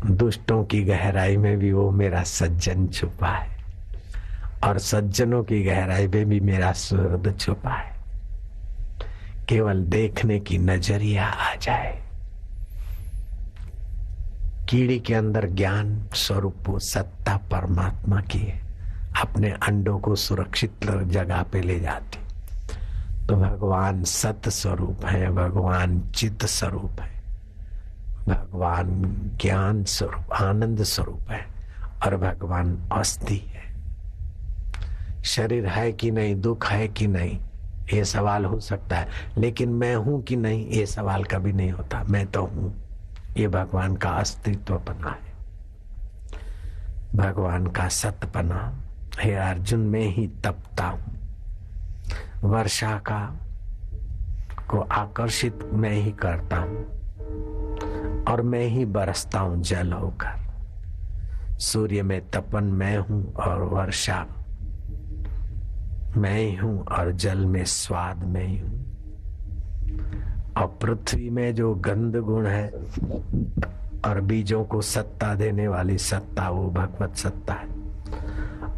दुष्टों की गहराई में भी वो मेरा सज्जन छुपा है और सज्जनों की गहराई में भी मेरा सुहृद छुपा है। केवल देखने की नजरिया आ जाए। कीड़ी के अंदर ज्ञान स्वरूप वो सत्ता परमात्मा की है, अपने अंडों को सुरक्षित जगह पे ले जाती। तो भगवान सत स्वरूप है, भगवान चित स्वरूप है, भगवान ज्ञान स्वरूप आनंद स्वरूप है और भगवान अस्थि है। शरीर है कि नहीं, दुख है कि नहीं, ये सवाल हो सकता है, लेकिन मैं हूं कि नहीं ये सवाल कभी नहीं होता। मैं तो हूं, ये भगवान का अस्तित्वपना है, भगवान का सतपना। हे अर्जुन, मैं ही तपता हूं, वर्षा का को आकर्षित मैं ही करता हूं और मैं ही बरसता हूं जल होकर। सूर्य में तपन मैं हूं और वर्षा मैं ही हूं और जल में स्वाद मैं ही हूं। और पृथ्वी में जो गंध गुण है और बीजों को सत्ता देने वाली सत्ता, वो भगवत सत्ता है।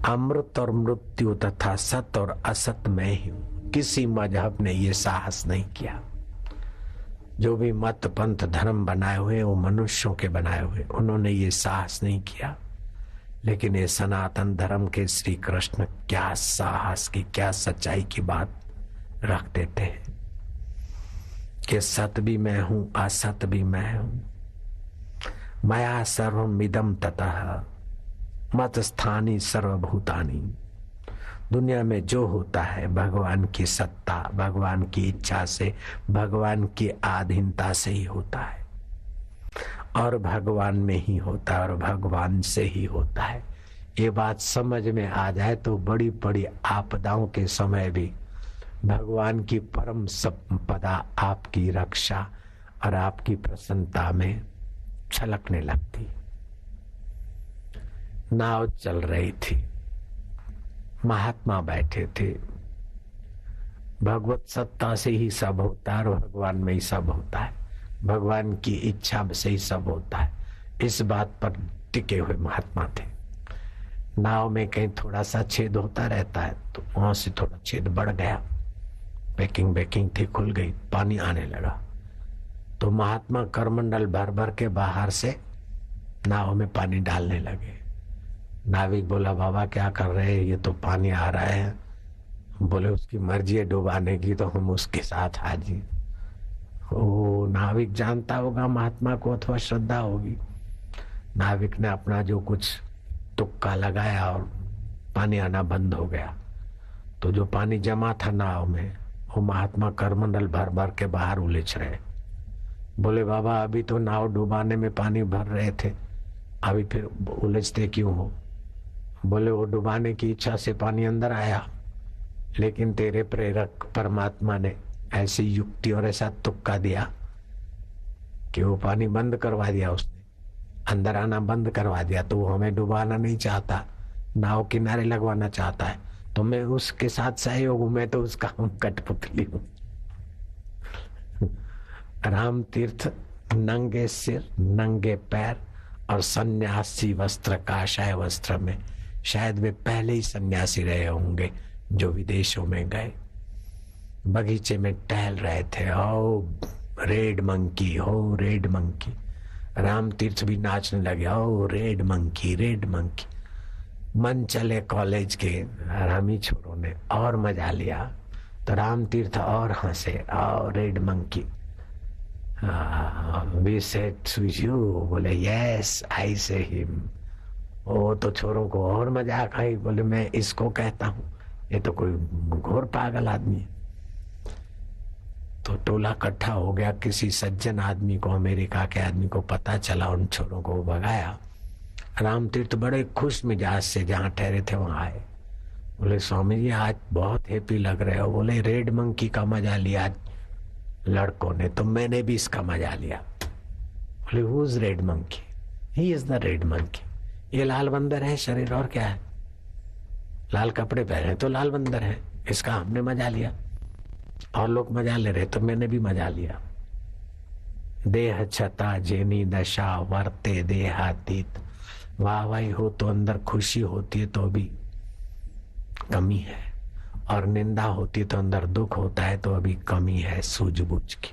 अमृत और मृत्यु तथा सत और असत मैं ही हूं। किसी मजहब ने ये साहस नहीं किया। जो भी मत पंथ धर्म बनाए हुए वो मनुष्यों के बनाए हुए, उन्होंने ये साहस नहीं किया। लेकिन ये सनातन धर्म के श्री कृष्ण क्या साहस की, क्या सच्चाई की बात रख देते हैं कि सत भी मैं हूं, असत भी मैं हूं। मया सर्वमिदं ततः मत स्थानी सर्वभूतानि। दुनिया में जो होता है भगवान की सत्ता, भगवान की इच्छा से, भगवान की आधीनता से ही होता है और भगवान में ही होता है और भगवान से ही होता है। ये बात समझ में आ जाए तो बड़ी बड़ी आपदाओं के समय भी भगवान की परम संपदा आपकी रक्षा और आपकी प्रसन्नता में छलकने लगती। नाव चल रही थी, महात्मा बैठे थे। भगवत सत्ता से ही सब होता है और भगवान में ही सब होता है, भगवान की इच्छा से ही सब होता है। इस बात पर टिके हुए महात्मा थे। नाव में कहीं थोड़ा सा छेद होता रहता है तो वहां से थोड़ा छेद बढ़ गया, पैकिंग थी, खुल गई, पानी आने लगा। तो महात्मा करमंडल भर भर के बाहर से नाव में पानी डालने लगे। नाविक बोला, बाबा क्या कर रहे हैं, ये तो पानी आ रहा है। बोले, उसकी मर्जी है डुबाने की तो हम उसके साथ हाजिर। ओ नाविक जानता होगा महात्मा को अथवा श्रद्धा होगी। नाविक ने अपना जो कुछ तुक्का लगाया और पानी आना बंद हो गया। तो जो पानी जमा था नाव में वो महात्मा करमंडल भर भर के बाहर उलझ रहे। बोले, बाबा अभी तो नाव डुबाने में पानी भर रहे थे, अभी फिर उलझते क्यों हो? बोले, वो डुबाने की इच्छा से पानी अंदर आया, लेकिन तेरे प्रेरक परमात्मा ने ऐसी युक्ति और ऐसा तुक्का दिया कि वो पानी बंद करवा दिया, उसने अंदर आना बंद करवा दिया। तो वो हमें डुबाना नहीं चाहता, नाव किनारे लगवाना चाहता है, तो मैं उसके साथ सहयोग हूं, मैं तो उसका कठपुतली हूं। राम तीर्थ नंगे सिर, नंगे पैर और सन्यासी वस्त्र, काशाय वस्त्र में, शायद वे पहले ही सन्यासी रहे होंगे जो विदेशों में गए। बगीचे में टहल रहे थे। ओ रेड मंकी, हो रेड मंकी। राम तीर्थ भी नाचने लगे, ओ रेड मंकी, रेड मंकी। मन चले कॉलेज के हरामी छोरों ने और मजा लिया तो राम तीर्थ और हंसे, O red monkey. We said to you, बोले यस आई से हिम। वो तो छोरों को और मजाक आई, बोले मैं इसको कहता हूं, ये तो कोई घोर पागल आदमी है। तो टोला इकट्ठा हो गया। किसी सज्जन आदमी को, अमेरिका के आदमी को पता चला, उन छोरों को भगाया। राम तीर्थ बड़े खुश मिजाज से जहां ठहरे थे वहां आए। बोले, स्वामी जी आज बहुत हैप्पी लग रहे हो। बोले, रेड मंकी का मजा लिया लड़कों ने, तो मैंने भी इसका मजा लिया। बोले, who is red monkey? He is the red monkey. ये लाल बंदर है शरीर, और क्या है? लाल कपड़े पहने तो लाल बंदर है, इसका हमने मजा लिया। और लोग मजा ले रहे तो मैंने भी मजा लिया। देह छता जेनी दशा वर्ते देहातीत। वाहवाही हो तो अंदर खुशी होती है तो भी कमी है, और निंदा होती है तो अंदर दुख होता है तो अभी कमी है सूझबूझ की।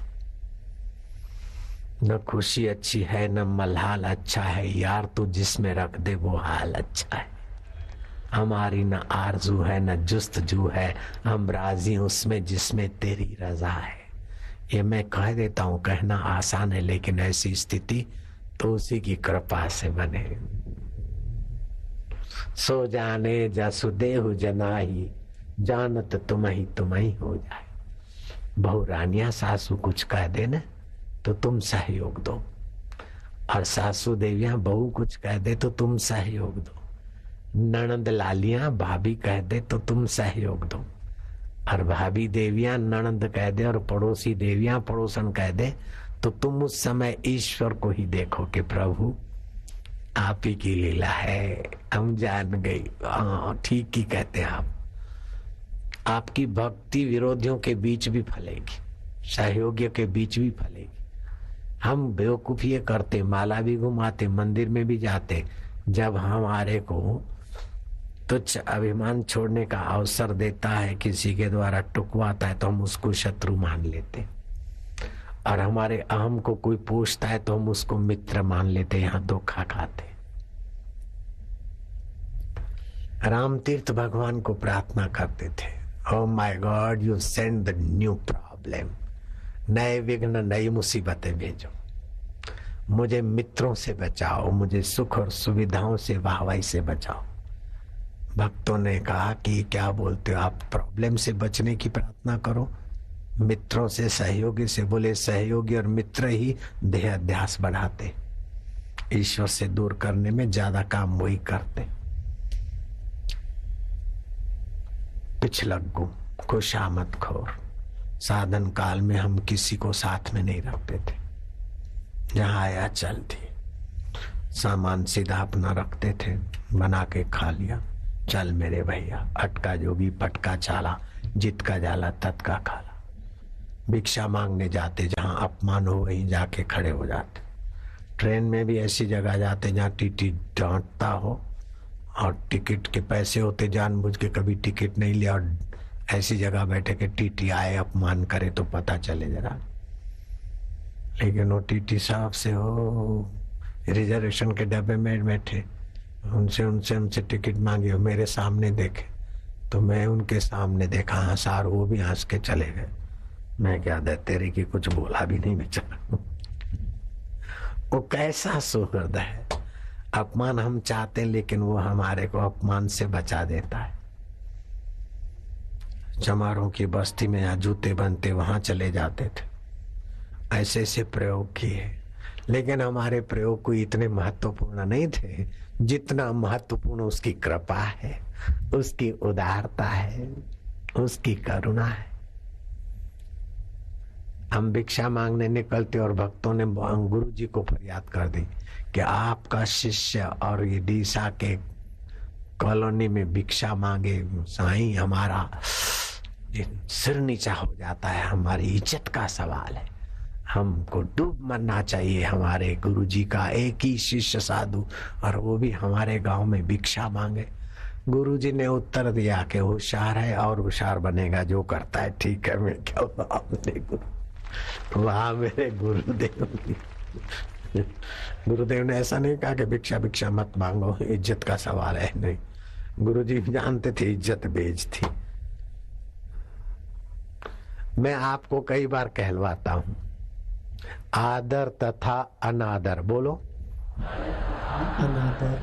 न खुशी अच्छी है न मलहाल अच्छा है, यार तू जिसमें रख दे वो हाल अच्छा है। हमारी न आरजू है न जुस्तजू है, हम राजी उसमें जिसमें तेरी रजा है। ये मैं कह देता हूँ, कहना आसान है, लेकिन ऐसी स्थिति तो उसी की कृपा से बने। सो जाने जसुदेव जनाही, जानत तुम ही हो जाए। बहु रानिया सासू कुछ कह दे न तो तुम सहयोग दो, और सासू देवियां बहू कुछ कह दे तो तुम सहयोग दो। ननद लालियां भाभी कह दे तो तुम सहयोग दो, और भाभी देवियां ननद कह दे और पड़ोसी देवियां पड़ोसन कह दे तो तुम उस समय ईश्वर को ही देखो कि प्रभु आप ही की लीला है, हम जान गई। हाँ ठीक ही कहते हैं आप। आपकी भक्ति विरोधियों के बीच भी फलेगी, सहयोगियों के बीच भी फलेगी। हम बेवकूफी ये करते, माला भी घुमाते, मंदिर में भी जाते, जब हमारे को तुच्छ अभिमान छोड़ने का अवसर देता है, किसी के द्वारा टुकवाता है तो हम उसको शत्रु मान लेते, और हमारे अहम को कोई पूछता है तो हम उसको मित्र मान लेते, यहाँ धोखा खाते। राम तीर्थ भगवान को प्रार्थना करते थे, oh my God you send the new problem, नए विघ्न नई मुसीबतें भेजो, मुझे मित्रों से बचाओ, मुझे सुख और सुविधाओं से वाहवाही से बचाओ। भक्तों ने कहा कि क्या बोलते हो आप, प्रॉब्लम से बचने की प्रार्थना करो, मित्रों से सहयोगी से। बोले सहयोगी और मित्र ही देह अध्यास बढ़ाते, ईश्वर से दूर करने में ज्यादा काम वही करते। पिछलग्गू खुशामद खोर, साधन काल में हम किसी को साथ में नहीं रखते थे, जहां आया चल थी, सामान सीधा अपना रखते थे, बना के खा लिया, चल मेरे भैया, अटका जोगी पटका चाला, जित का जाला तत का खाला। भिक्षा मांगने जाते, जहां अपमान हो वहीं जाके खड़े हो जाते। ट्रेन में भी ऐसी जगह जाते जहां टीटी डांटता हो और टिकट के पैसे होते, जानबूझ के कभी टिकट नहीं लिया और ऐसी जगह बैठे कि टीटी आए अपमान करे तो पता चले जरा। लेकिन वो टीटी साहब से हो रिजर्वेशन के डब्बे में बैठे, उनसे टिकट मांगी, मेरे सामने देखे तो मैं उनके सामने देखा, हंसार वो भी हंस के चले गए। मैं क्या दे तेरे की कुछ बोला भी नहीं बेचारा। वो कैसा सुहृदय है, अपमान हम चाहते लेकिन वो हमारे को अपमान से बचा देता है। चमारों की बस्ती में यहाँ जूते बनते, वहां चले जाते थे, ऐसे ऐसे प्रयोग किए, लेकिन हमारे प्रयोग कोई इतने महत्वपूर्ण नहीं थे जितना महत्वपूर्ण उसकी कृपा है, उसकी उदारता है, उसकी करुणा है। हम भिक्षा मांगने निकलते और भक्तों ने गुरु जी को फरियाद कर दी कि आपका शिष्य और ये डीसा के कॉलोनी में भिक्षा मांगे, साईं हमारा सिर नीचा हो जाता है, हमारी इज्जत का सवाल है, हमको डूब मरना चाहिए। हमारे गुरु जी का एक ही शिष्य साधु और वो भी हमारे गांव में भिक्षा मांगे। गुरु जी ने उत्तर दिया कि होशियार है और होशियार बनेगा, जो करता है ठीक है। मैं क्या वहां मेरे गुरुदेव ने ऐसा नहीं कहा कि भिक्षा भिक्षा मत मांगो, इज्जत का सवाल है, नहीं। गुरु जी जानते थे इज्जत बेच थी। मैं आपको कई बार कहलवाता हूं, आदर तथा अनादर, बोलो अनादर।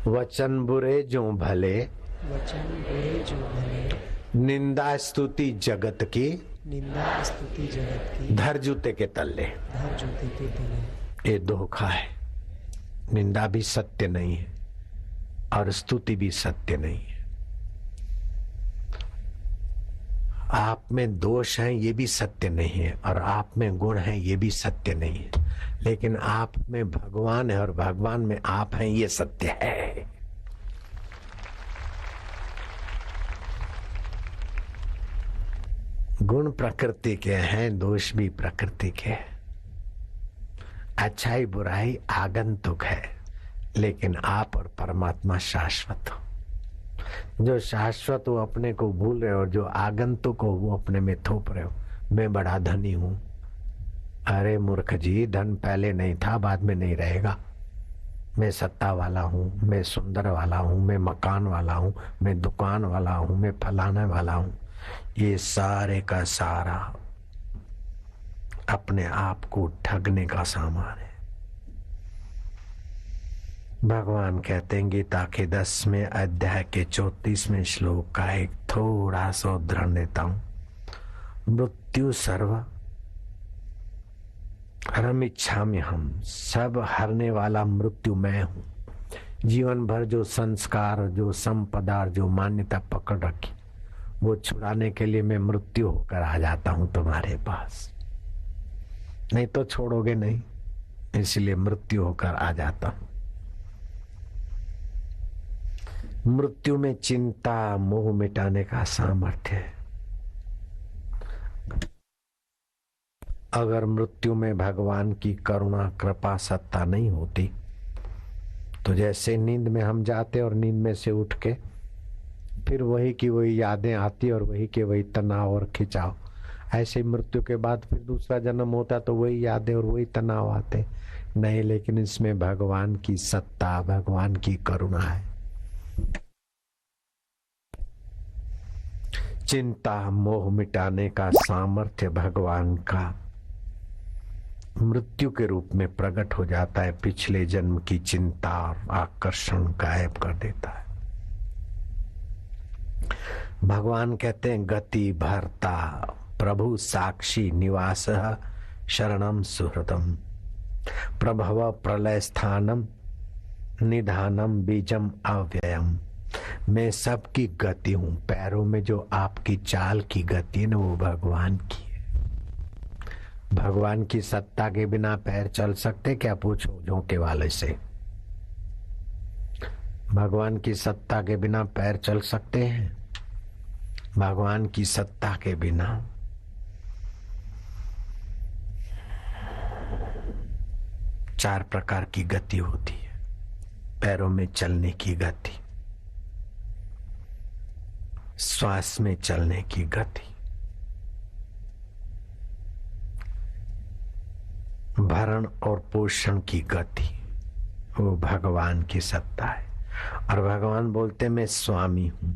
वचन बुरे जो भले, वचन बुरे जो भले, निंदा स्तुति जगत की, निंदा स्तुति जगत की, धर जूते के तले, धर जूते के तले। ये धोखा है। निंदा भी सत्य नहीं है और स्तुति भी सत्य नहीं है। आप में दोष है ये भी सत्य नहीं है, और आप में गुण है ये भी सत्य नहीं है, लेकिन आप में भगवान है और भगवान में आप हैं ये सत्य है। गुण प्रकृति के हैं, दोष भी प्रकृति के हैं। अच्छाई बुराई आगंतुक है, लेकिन आप और परमात्मा शाश्वत हो। जो शाश्वत हो अपने को भूल रहे हो, जो आगंतुक हो वो अपने में थोप रहे हो। मैं बड़ा धनी हूं। अरे मूर्ख जी, धन पहले नहीं था, बाद में नहीं रहेगा। मैं सत्ता वाला हूँ, मैं सुंदर वाला हूँ, मैं मकान वाला हूँ, मैं दुकान वाला हूँ, मैं फलाने वाला हूँ। ये सारे का सारा अपने आप को ठगने का सामान है। भगवान कहते हैं गीता के 10वें अध्याय के 34वें श्लोक का एक थोड़ा सा उदाहरण देता हूं। मृत्यु सर्व हरम इच्छामि हम, सब हरने वाला मृत्यु मैं हूं। जीवन भर जो संस्कार, जो संपदा, जो मान्यता पकड़ रखी, वो छुड़ाने के लिए मैं मृत्यु होकर आ जाता हूं तुम्हारे पास। नहीं तो छोड़ोगे नहीं, इसलिए मृत्यु होकर आ जाता हूं। मृत्यु में चिंता मोह मिटाने का सामर्थ्य है। अगर मृत्यु में भगवान की करुणा कृपा सत्ता नहीं होती तो जैसे नींद में हम जाते और नींद में से उठ के फिर वही की वही यादें आती और वही के वही तनाव और खिंचाव, ऐसे मृत्यु के बाद फिर दूसरा जन्म होता तो वही यादें और वही तनाव आते नहीं। लेकिन इसमें भगवान की सत्ता, भगवान की करुणा है। चिंता मोह मिटाने का सामर्थ्य भगवान का मृत्यु के रूप में प्रकट हो जाता है। पिछले जन्म की चिंता और आकर्षण गायब कर देता है। भगवान कहते हैं गति भर्ता प्रभु साक्षी निवास शरणम सुहृतम प्रभव प्रलय स्थानम निधानम बीजम अव्ययम। मैं सबकी गति हूं। पैरों में जो आपकी चाल की गति है ना, वो भगवान की है। भगवान की सत्ता के बिना पैर चल सकते क्या? पूछो झोंके वाले से। भगवान की सत्ता के बिना पैर चल सकते हैं? भगवान की सत्ता के बिना चार प्रकार की गति होती है। पैरों में चलने की गति, श्वास में चलने की गति, भरण और पोषण की गति, वो भगवान की सत्ता है। और भगवान बोलते मैं स्वामी हूं।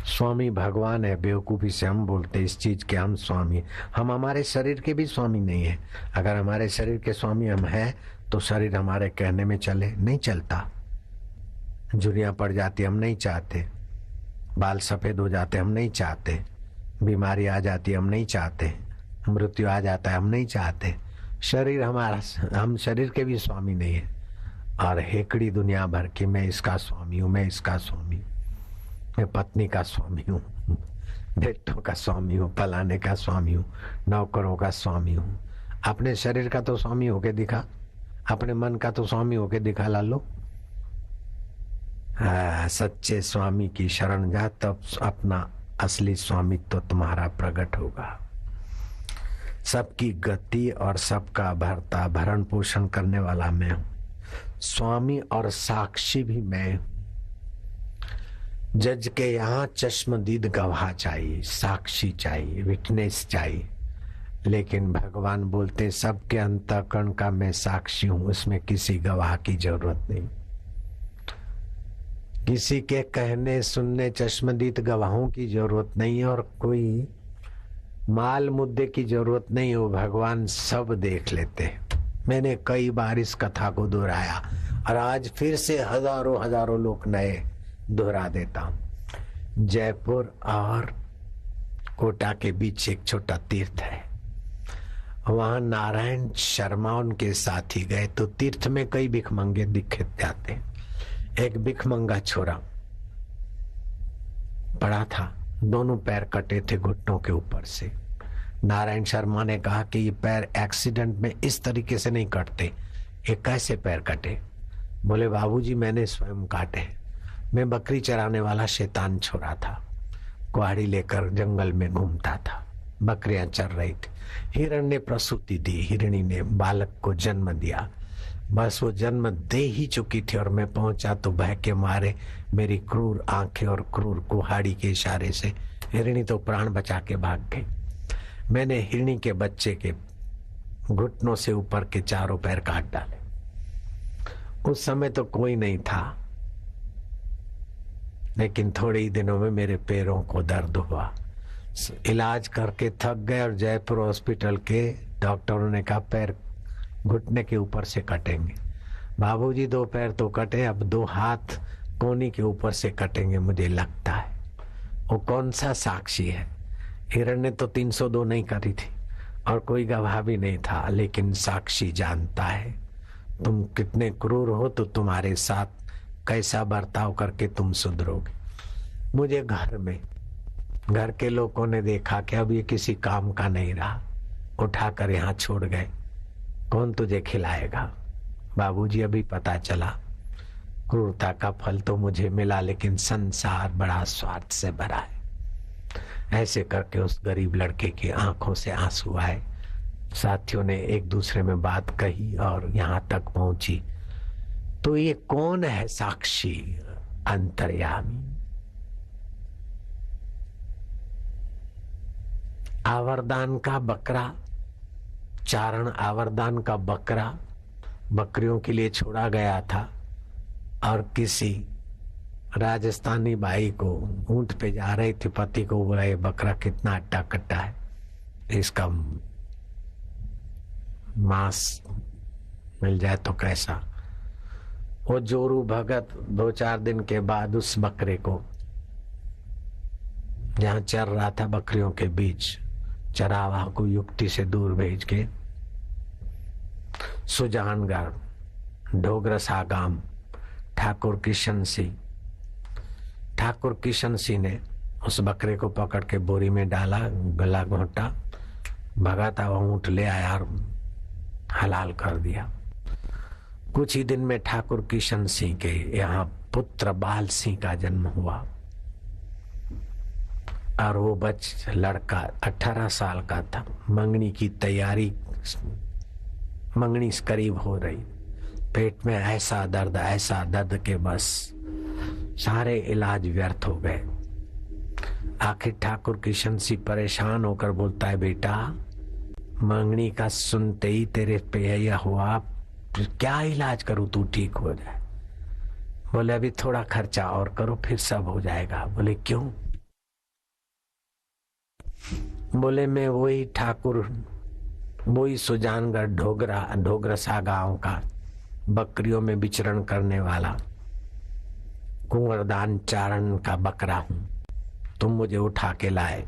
स्वामी भगवान है। बेवकूफी से हम बोलते इस चीज के हम स्वामी। हम हमारे शरीर के भी स्वामी नहीं है। अगर हमारे शरीर के स्वामी हम हैं तो शरीर हमारे कहने में चले, नहीं चलता। झुर्रियां पड़ जाती हम नहीं चाहते, बाल सफेद हो जाते हम नहीं चाहते, बीमारी आ जाती हम नहीं चाहते, मृत्यु आ जाता है हम नहीं चाहते। शरीर हमारा, हम शरीर के भी स्वामी नहीं है। और हेकड़ी दुनिया भर की मैं इसका स्वामी हूँ, मैं इसका स्वामी हूँ, मैं पत्नी का स्वामी हूँ, बेटों का स्वामी हूँ, फलाने का स्वामी हूँ, नौकरों का स्वामी हूँ। अपने शरीर का तो स्वामी होके दिखा, अपने मन का तो स्वामी होके दिखा लालो। सच्चे स्वामी की शरण जा, तब अपना असली स्वामित्व तो तुम्हारा प्रकट होगा। सबकी गति और सबका भरता भरण पोषण करने वाला मैं हूं। स्वामी और साक्षी भी मैं हूं। जज के यहाँ चश्मदीद गवाह चाहिए, साक्षी चाहिए, विटनेस चाहिए। लेकिन भगवान बोलते सबके अंतःकरण का मैं साक्षी हूं, उसमें किसी गवाह की जरूरत नहीं। किसी के कहने सुनने चश्मदीद गवाहों की जरूरत नहीं है और कोई माल मुद्दे की जरूरत नहीं हो। भगवान सब देख लेते। मैंने कई बार इस कथा को दोहराया और आज फिर से हजारों हजारों लोग नए दोहरा देता हूं। जयपुर और कोटा के बीच एक छोटा तीर्थ है। वहां नारायण शर्मा उनके साथी गए तो तीर्थ में कई भिखमंगे दिखे जाते। एक भिखमंगा छोरा पड़ा था, दोनों पैर कटे थे घुटनों के ऊपर से। नारायण शर्मा ने कहा कि ये पैर एक्सीडेंट में इस तरीके से नहीं कटते, ये कैसे पैर कटे? बोले बाबूजी मैंने स्वयं काटे। मैं बकरी चराने वाला शैतान छोरा था, कुहाड़ी लेकर जंगल में घूमता था, बकरियां चर रही थी। हिरण ने प्रसूति दी, हिरणी ने बालक को जन्म दिया। बस वो जन्म दे ही चुकी थी और मैं पहुंचा तो भय के मारे मेरी क्रूर आंखें और क्रूर कुहाड़ी के इशारे से हिरणी तो प्राण बचा के भाग गई। मैंने हिरणी के बच्चे के घुटनों से ऊपर के चारों पैर काट डाले। उस समय तो कोई नहीं था, लेकिन थोड़े ही दिनों में मेरे पैरों को दर्द हुआ। इलाज करके थक गए और जयपुर हॉस्पिटल के डॉक्टरों ने कहा पैर घुटने के ऊपर से कटेंगे। बाबूजी 2 पैर तो कटे, अब 2 हाथ कोनी के ऊपर से कटेंगे मुझे लगता है। वो कौन सा साक्षी है? हिरण ने तो 302 नहीं करी थी और कोई गवाह भी नहीं था, लेकिन साक्षी जानता है तुम कितने क्रूर हो तो तुम्हारे साथ कैसा बर्ताव करके तुम सुधरोगे। मुझे घर के लोगों ने देखा कि अब ये किसी काम का नहीं रहा, उठाकर यहाँ छोड़ गए। कौन तुझे खिलाएगा? बाबूजी अभी पता चला क्रूरता का फल तो मुझे मिला, लेकिन संसार बड़ा स्वार्थ से भरा है। ऐसे करके उस गरीब लड़के की आंखों से आंसू आए। साथियों ने एक दूसरे में बात कही और यहाँ तक पहुंची। तो ये कौन है साक्षी? अंतर्यामी, आवर्दान का बकरा, चारण आवर्दान का बकरा बकरियों के लिए छोड़ा गया था और किसी राजस्थानी भाई को ऊंट पे जा रही थी, पति को बोला ये बकरा कितना अट्टा कट्टा है, इसका मांस मिल जाए तो कैसा। वो जोरू भगत 2-4 दिन के बाद उस बकरे को जहां चर रहा था बकरियों के बीच, चरावाह को युक्ति से दूर भेज के सुजानगढ़ ढोगरसा गांव ठाकुर किशन सिंह ने उस बकरे को पकड़ के बोरी में डाला, गला घोंटा, भगा था वह ऊंट ले आया और हलाल कर दिया। कुछ ही दिन में ठाकुर किशन सिंह के यहाँ पुत्र बाल सिंह का जन्म हुआ और वो लड़का 18 साल का था। मंगनी की तैयारी, मंगनी करीब हो रही, पेट में ऐसा दर्द के बस सारे इलाज व्यर्थ हो गए। आखिर ठाकुर किशन सिंह परेशान होकर बोलता है, बेटा मंगनी का सुनते ही तेरे पे यह हुआ, क्या इलाज करूं तू ठीक हो जाए? बोले अभी थोड़ा खर्चा और करो फिर सब हो जाएगा। बोले क्यों? बोले मैं वही सुजानगढ़ ढोगरसा गांव का बकरियों में विचरण करने वाला कुंवरदान चारण का बकरा हूं। तुम मुझे उठा के लाए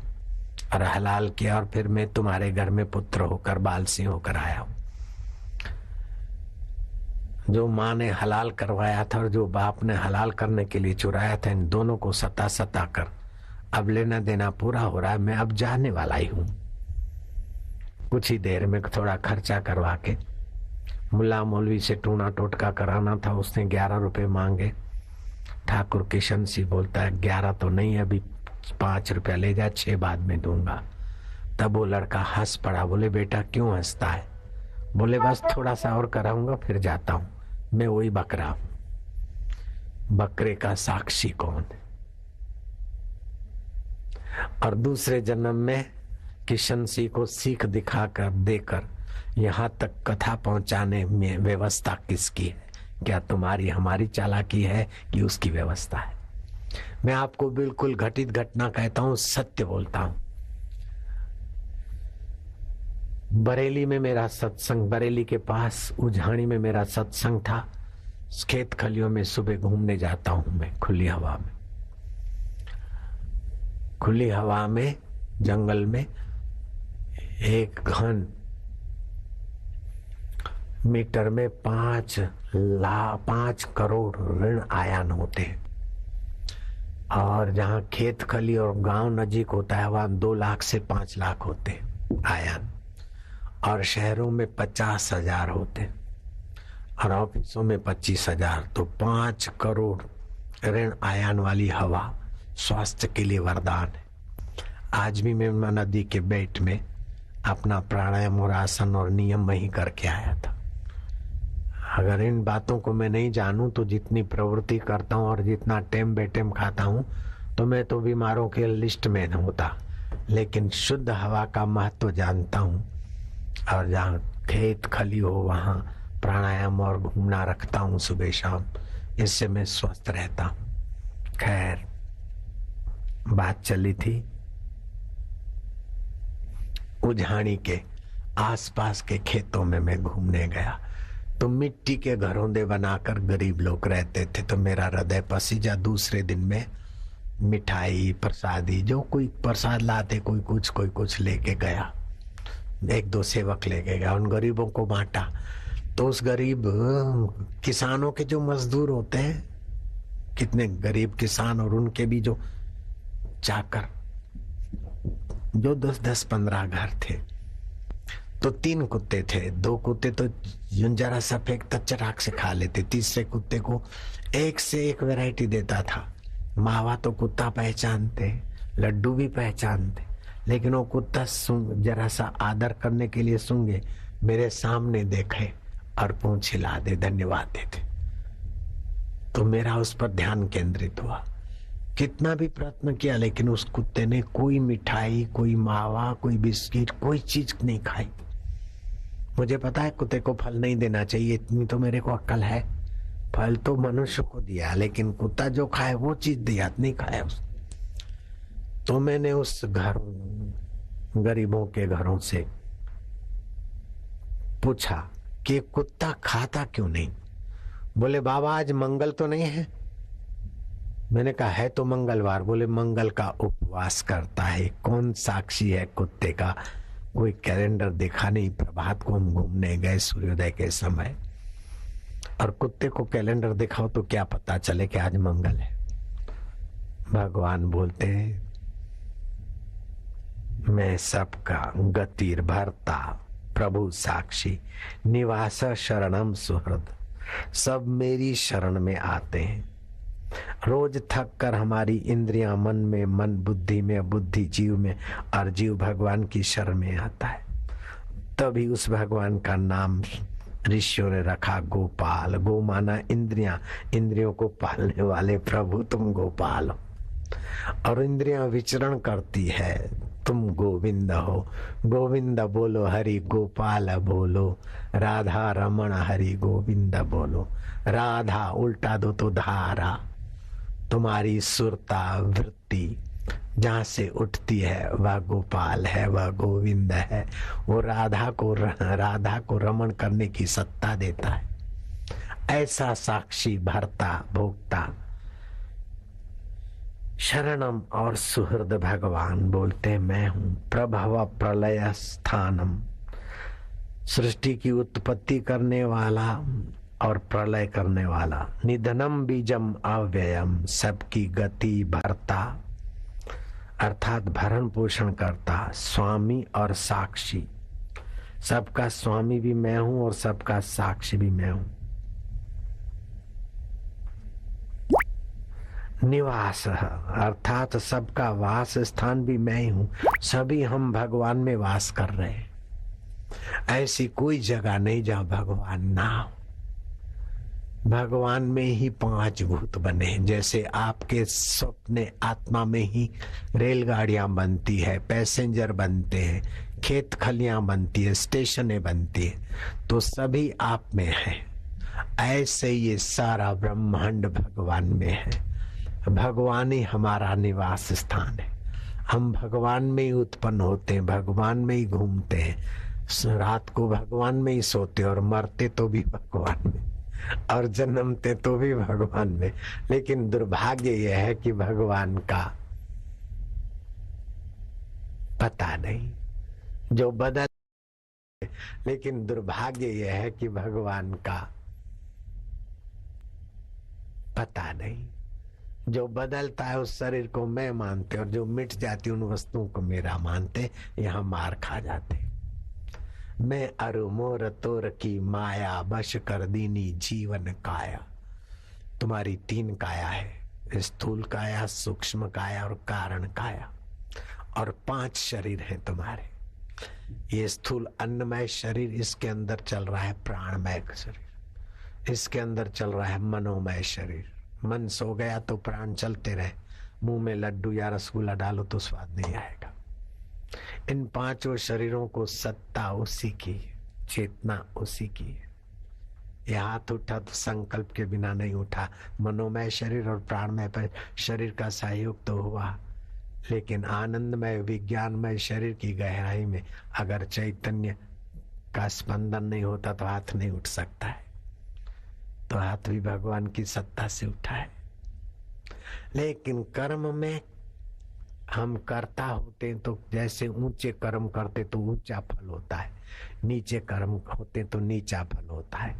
और हलाल किया और फिर मैं तुम्हारे घर में पुत्र होकर बाल सिंह होकर आया हूं। जो माँ ने हलाल करवाया था और जो बाप ने हलाल करने के लिए चुराया था, इन दोनों को सता कर अब लेना देना पूरा हो रहा है। मैं अब जाने वाला ही हूं। कुछ ही देर में थोड़ा खर्चा करवा के मुल्ला मौलवी से टूना टोटका कराना था, उसने 11 रुपए मांगे। ठाकुर किशन सिंह बोलता है 11 तो नहीं, अभी 5 रुपया ले जा, 6 बाद में दूंगा। तब वो लड़का हंस पड़ा। बोले बेटा क्यों हंसता है? बोले बस थोड़ा सा और कराऊंगा फिर जाता हूं, मैं वही बकरा हूं। बकरे का साक्षी कौन है? और दूसरे जन्म में किशन सिंह को सीख दिखाकर देकर यहाँ तक कथा पहुंचाने में व्यवस्था किसकी है? क्या तुम्हारी हमारी चालाकी है कि उसकी व्यवस्था है? मैं आपको बिल्कुल घटित घटना कहता हूं, सत्य बोलता हूं। बरेली में मेरा सत्संग, बरेली के पास उझाणी में मेरा सत्संग था। खेत खलियों में सुबह घूमने जाता हूं मैं, खुली हवा में जंगल में एक घन मीटर में 5 करोड़ ऋण आयान होते हैं और जहां खेत खली और गांव नजीक होता है वहां 2 लाख से 5 लाख होते हैं आयान, और शहरों में 50,000 होते हैं और ऑफिसों में 25,000। तो 5 करोड़ ऋण आयान वाली हवा स्वास्थ्य के लिए वरदान है। आज भी मैं नदी के बेट में अपना प्राणायाम और आसन और नियम वही करके आया था। अगर इन बातों को मैं नहीं जानूं तो जितनी प्रवृत्ति करता हूं और जितना टेम बेटेम खाता हूं तो मैं तो बीमारों के लिस्ट में न होता। लेकिन शुद्ध हवा का महत्व जानता हूं और जहाँ खेत खली हो वहां प्राणायाम और घूमना रखता हूं सुबह शाम। इससे मैं स्वस्थ रहता हूं। खैर, बात चली थी उझाणी के आसपास के खेतों में मैं घूमने गया तो मिट्टी के घरोंदे बनाकर गरीब लोग रहते थे। तो मेरा हृदय पसीजा। दूसरे दिन में मिठाई प्रसादी जो कोई प्रसाद लाते, कोई कुछ लेके गया। एक दो सेवक लेके गया, उन गरीबों को बांटा। तो उस गरीब किसानों के जो मजदूर होते हैं, कितने गरीब किसान और उनके भी जो चाकर, जो 10-10-15 घर थे, तो 3 कुत्ते थे। 2 कुत्ते तो जरा सा फेंकता चटाक से खा लेते। तीसरे कुत्ते को एक से एक वैरायटी देता था। मावा तो कुत्ता पहचानते, लड्डू भी पहचानते, लेकिन वो कुत्ता जरा सा आदर करने के लिए सूंघे, मेरे सामने देखे और पूंछ हिला दे, धन्यवाद देते। तो मेरा उस पर ध्यान केंद्रित हुआ। कितना भी प्रयत्न किया लेकिन उस कुत्ते ने कोई मिठाई, कोई मावा, कोई बिस्किट, कोई चीज नहीं खाई। मुझे पता है कुत्ते को फल नहीं देना चाहिए, इतनी तो मेरे को अक्ल है। फल तो मनुष्य को दिया, लेकिन कुत्ता जो खाए वो चीज दिया, नहीं खाया उसने। तो मैंने उस गरीबों के घरों से पूछा कि कुत्ता खाता क्यों नहीं? बोले बाबा आज मंगल तो नहीं है। मैंने कहा है तो मंगलवार। बोले मंगल का उपवास करता है। कौन साक्षी है कुत्ते का? कोई कैलेंडर देखा नहीं। प्रभात को हम घूमने गए सूर्योदय के समय, और कुत्ते को कैलेंडर दिखाओ तो क्या पता चले कि आज मंगल है। भगवान बोलते हैं मैं सबका गतिर भरता प्रभु साक्षी, निवास शरणम सुहृद। सब मेरी शरण में आते हैं। रोज थक कर हमारी इंद्रियां मन में, मन बुद्धि में, बुद्धि जीव में, और जीव भगवान की शरण में आता है। तभी उस भगवान का नाम ऋषियों ने रखा गोपाल। गो माना इंद्रियां, इंद्रियों को पालने वाले प्रभु तुम गोपाल हो। और इंद्रियां विचरण करती है, तुम गोविंद हो। गोविंद बोलो, हरि गोपाल बोलो, राधा रमण हरि गोविंद बोलो। राधा उल्टा दो तो धारा, तुम्हारी सुरता वृत्ति जहाँ से उठती है वह गोपाल है, वह गोविंद है। वो राधा को रमण करने की सत्ता देता है। ऐसा साक्षी भरता भोक्ता शरणम और सुहृद भगवान बोलते मैं हूं। प्रभव प्रलय स्थानम, सृष्टि की उत्पत्ति करने वाला और प्रलय करने वाला। निधनम बीजम अव्ययम, सबकी गति भरता अर्थात भरण पोषण करता, स्वामी और साक्षी। सबका स्वामी भी मैं हूं और सबका साक्षी भी मैं हूं। निवास अर्थात सबका वास स्थान भी मैं ही हूं। सभी हम भगवान में वास कर रहे हैं। ऐसी कोई जगह नहीं जहां भगवान ना हो। भगवान में ही 5 भूत बने। जैसे आपके स्वप्ने आत्मा में ही रेलगाड़ियां बनती है, पैसेंजर बनते हैं, खेत खलियां बनती है, स्टेशनें बनती है, तो सभी आप में है। ऐसे ये सारा ब्रह्मांड भगवान में है। भगवान ही हमारा निवास स्थान है। हम भगवान में ही उत्पन्न होते हैं, भगवान में ही घूमते हैं। रात को भगवान में ही सोते और मरते तो भी भगवान में, और जन्मते तो भी भगवान में। लेकिन दुर्भाग्य यह है कि भगवान का पता नहीं। जो बदल, लेकिन दुर्भाग्य यह है कि भगवान का पता नहीं। जो बदलता है उस शरीर को मैं मानते, और जो मिट जाती उन वस्तुओं को मेरा मानते, यहाँ मार खा जाते। मैं अरु मोर तोर की माया, बश कर दीनी जीवन काया। तुम्हारी 3 काया है, स्थूल काया, सूक्ष्म काया और कारण काया। और 5 शरीर हैं तुम्हारे। ये स्थूल अन्नमय शरीर, इसके अंदर चल रहा है प्राणमय शरीर, इसके अंदर चल रहा है मनोमय शरीर। मन सो गया तो प्राण चलते रहे, मुंह में लड्डू या रसगुल्ला डालो तो स्वाद नहीं आएगा। इन 5 शरीरों को सत्ता उसी की है, चेतना उसी की है। यह हाथ उठा तो संकल्प के बिना नहीं उठा। मनोमय शरीर और प्राणमय शरीर का सहयोग तो हुआ, लेकिन आनंदमय विज्ञानमय शरीर की गहराई में अगर चैतन्य का स्पंदन नहीं होता तो हाथ नहीं उठ सकता है। तो हाथ भी भगवान की सत्ता से उठा है। लेकिन कर्म में हम कर्ता होते तो जैसे ऊंचे कर्म करते तो ऊंचा फल होता है, नीचे कर्म होते तो नीचा फल होता है।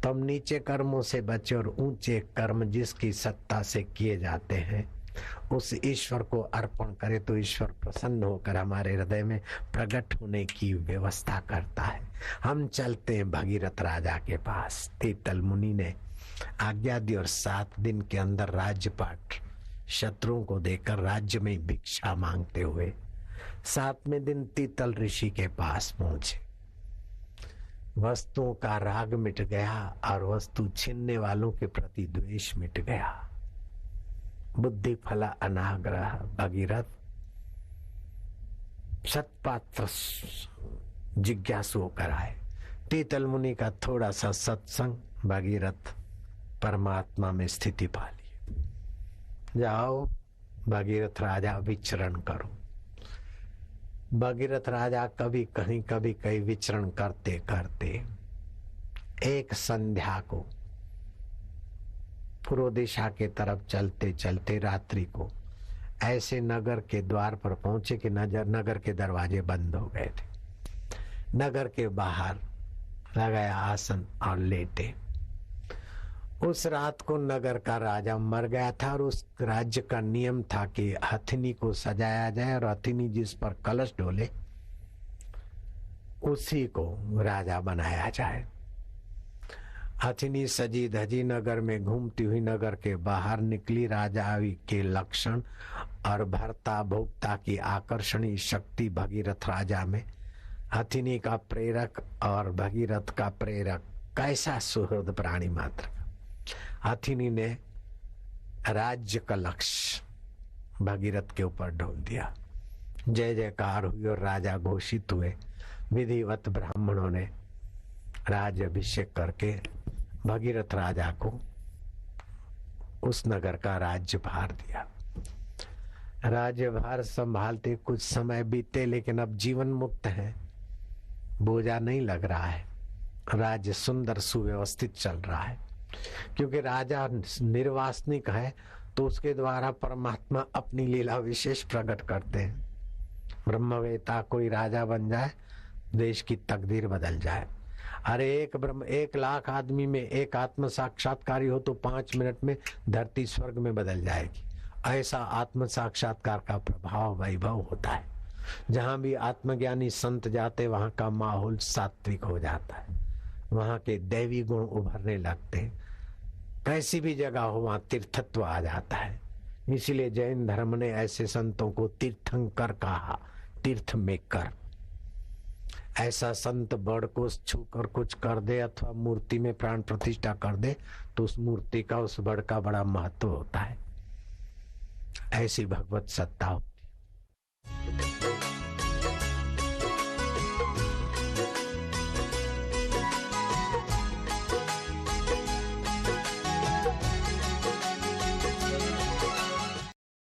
तो हम नीचे कर्मों से बचे और ऊंचे कर्म जिसकी सत्ता से किए जाते हैं उस ईश्वर को अर्पण करें तो ईश्वर प्रसन्न होकर हमारे हृदय में प्रकट होने की व्यवस्था करता है। हम चलते हैं भगीरथ राजा के पास। तीतल मुनि ने आज्ञा दी और 7 दिन के अंदर राज्यपाट शत्रुओं को देकर राज्य में भिक्षा मांगते हुए 7वें दिन तीतल ऋषि के पास पहुंचे। वस्तुओं का राग मिट गया और वस्तु छीनने वालों के प्रति द्वेष मिट गया। बुद्धि फला अनाग्रह भगीरथ सत्पात्र जिज्ञासु होकर आए। तीतल मुनि का थोड़ा सा सत्संग भगीरथ परमात्मा में स्थिति पा ली। जाओ भगीरथ राजा विचरण करो। भगीरथ राजा कभी कहीं विचरण करते करते एक संध्या को पूर्व दिशा के तरफ चलते चलते रात्रि को ऐसे नगर के द्वार पर पहुंचे कि नगर के दरवाजे बंद हो गए थे। नगर के बाहर लगाया आसन और लेटे। उस रात को नगर का राजा मर गया था और उस राज्य का नियम था कि हथिनी को सजाया जाए और हथिनी जिस पर कलश डोले उसी को राजा बनाया जाए। हथिनी सजी धजी नगर में घूमती हुई नगर के बाहर निकली। राजावी के लक्षण और भर्ता भोक्ता की आकर्षणी शक्ति भगीरथ राजा में। हथिनी का प्रेरक और भगीरथ का प्रेरक कैसा सुहृद प्राणी मात्र। हथिनी ने राज्य का लक्ष्य भगीरथ के ऊपर ढोल दिया। जय जयकार हुई और राजा घोषित हुए। विधिवत ब्राह्मणों ने राज अभिषेक करके भगीरथ राजा को उस नगर का राज्यभार दिया। राज्यभार संभालते कुछ समय बीते, लेकिन अब जीवन मुक्त है, बोझा नहीं लग रहा है। राज्य सुंदर सुव्यवस्थित चल रहा है, क्योंकि राजा निर्वासनिक है तो उसके द्वारा परमात्मा अपनी लीला विशेष प्रकट करते हैं। ब्रह्मवेता कोई राजा बन जाए, देश की तकदीर बदल जाए। अरे 1 लाख आदमी में एक आत्म साक्षात्कारी हो तो 5 मिनट में धरती स्वर्ग में बदल जाएगी। ऐसा आत्म साक्षात्कार का प्रभाव वैभव होता है। जहां भी आत्मज्ञानी संत जाते वहां का माहौल सात्विक हो जाता है, वहां के दैवी गुण उभरने लगते हैं। कैसी भी जगह हो वहां तीर्थत्व आ जाता है। इसीलिए जैन धर्म ने ऐसे संतों को तीर्थंकर कहा, तीर्थ मेकर। ऐसा संत बड़ को छूकर कुछ कर दे अथवा मूर्ति में प्राण प्रतिष्ठा कर दे तो उस मूर्ति का उस बड़ का बड़ा महत्व होता है। ऐसी भगवत सत्ता